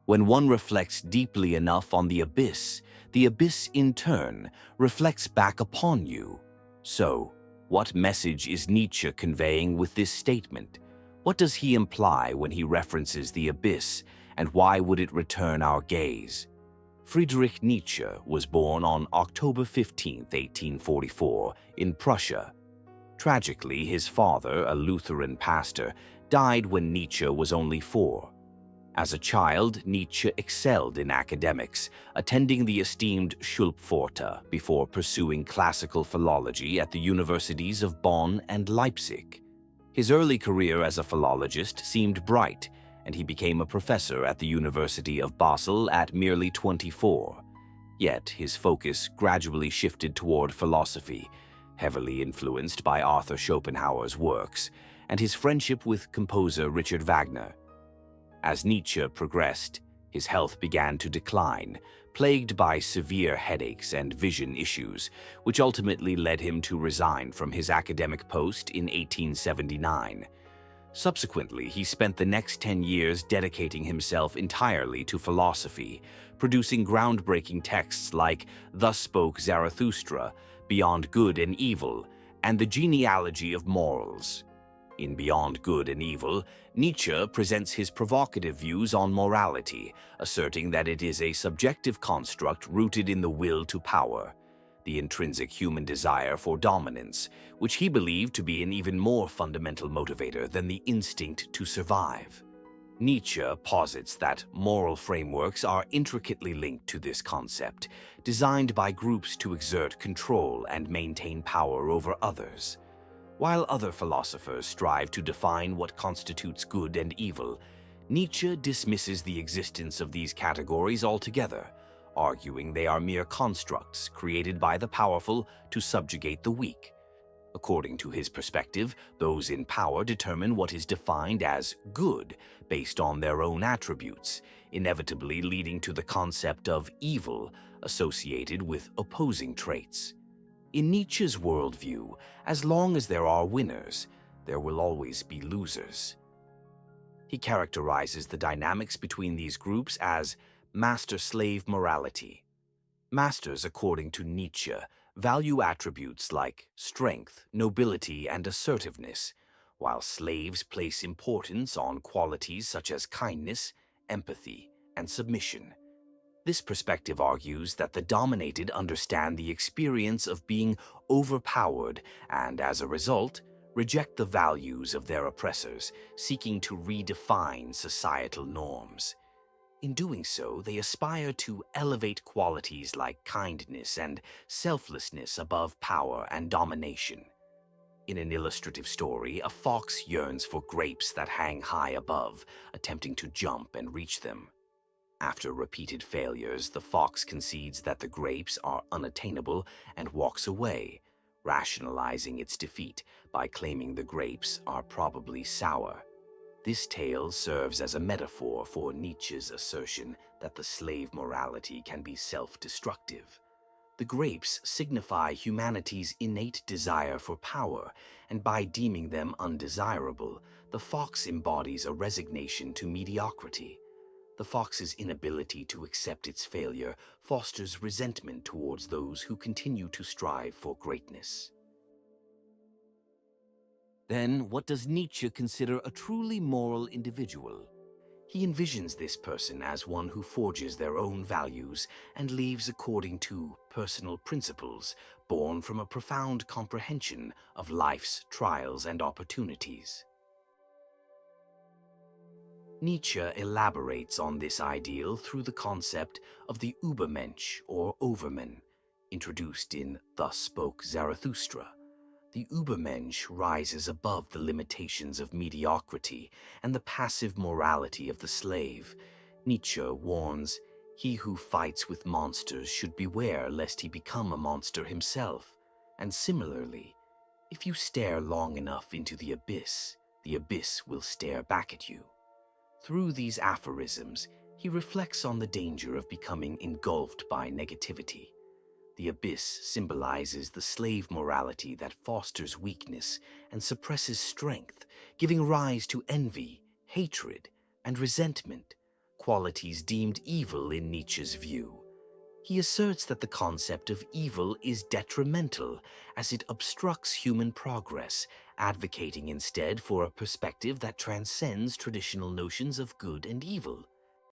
When one reflects deeply enough on the abyss in turn reflects back upon you. So, what message is Nietzsche conveying with this statement? What does he imply when he references the abyss, and why would it return our gaze? Friedrich Nietzsche was born on October 15, 1844, in Prussia. Tragically, his father, a Lutheran pastor, died when Nietzsche was only 4. As a child, Nietzsche excelled in academics, attending the esteemed Schulpforta before pursuing classical philology at the universities of Bonn and Leipzig. His early career as a philologist seemed bright, and he became a professor at the University of Basel at merely 24. Yet his focus gradually shifted toward philosophy, heavily influenced by Arthur Schopenhauer's works, and his friendship with composer Richard Wagner. As Nietzsche progressed, his health began to decline, plagued by severe headaches and vision issues, which ultimately led him to resign from his academic post in 1879. Subsequently, he spent the next 10 years dedicating himself entirely to philosophy, producing groundbreaking texts like Thus Spoke Zarathustra, Beyond Good and Evil, and The Genealogy of Morals. In Beyond Good and Evil, Nietzsche presents his provocative views on morality, asserting that it is a subjective construct rooted in the will to power, the intrinsic human desire for dominance, which he believed to be an even more fundamental motivator than the instinct to survive. Nietzsche posits that moral frameworks are intricately linked to this concept, designed by groups to exert control and maintain power over others. While other philosophers strive to define what constitutes good and evil, Nietzsche dismisses the existence of these categories altogether, arguing they are mere constructs created by the powerful to subjugate the weak. According to his perspective, those in power determine what is defined as good based on their own attributes, inevitably leading to the concept of evil associated with opposing traits. In Nietzsche's worldview, as long as there are winners, there will always be losers. He characterizes the dynamics between these groups as master-slave morality. Masters, according to Nietzsche, value attributes like strength, nobility, and assertiveness, while slaves place importance on qualities such as kindness, empathy, and submission. This perspective argues that the dominated understand the experience of being overpowered and, as a result, reject the values of their oppressors, seeking to redefine societal norms. In doing so, they aspire to elevate qualities like kindness and selflessness above power and domination. In an illustrative story, a fox yearns for grapes that hang high above, attempting to jump and reach them. After repeated failures, the fox concedes that the grapes are unattainable and walks away, rationalizing its defeat by claiming the grapes are probably sour. This tale serves as a metaphor for Nietzsche's assertion that the slave morality can be self-destructive. The grapes signify humanity's innate desire for power, and by deeming them undesirable, the fox embodies a resignation to mediocrity. The fox's inability to accept its failure fosters resentment towards those who continue to strive for greatness. Then, what does Nietzsche consider a truly moral individual? He envisions this person as one who forges their own values and lives according to personal principles born from a profound comprehension of life's trials and opportunities. Nietzsche elaborates on this ideal through the concept of the Übermensch or Overman, introduced in Thus Spoke Zarathustra. The Übermensch rises above the limitations of mediocrity and the passive morality of the slave. Nietzsche warns, "He who fights with monsters should beware lest he become a monster himself." And similarly, if you stare long enough into the abyss will stare back at you. Through these aphorisms, he reflects on the danger of becoming engulfed by negativity. The abyss symbolizes the slave morality that fosters weakness and suppresses strength, giving rise to envy, hatred, and resentment, qualities deemed evil in Nietzsche's view. He asserts that the concept of evil is detrimental as it obstructs human progress, advocating instead for a perspective that transcends traditional notions of good and evil.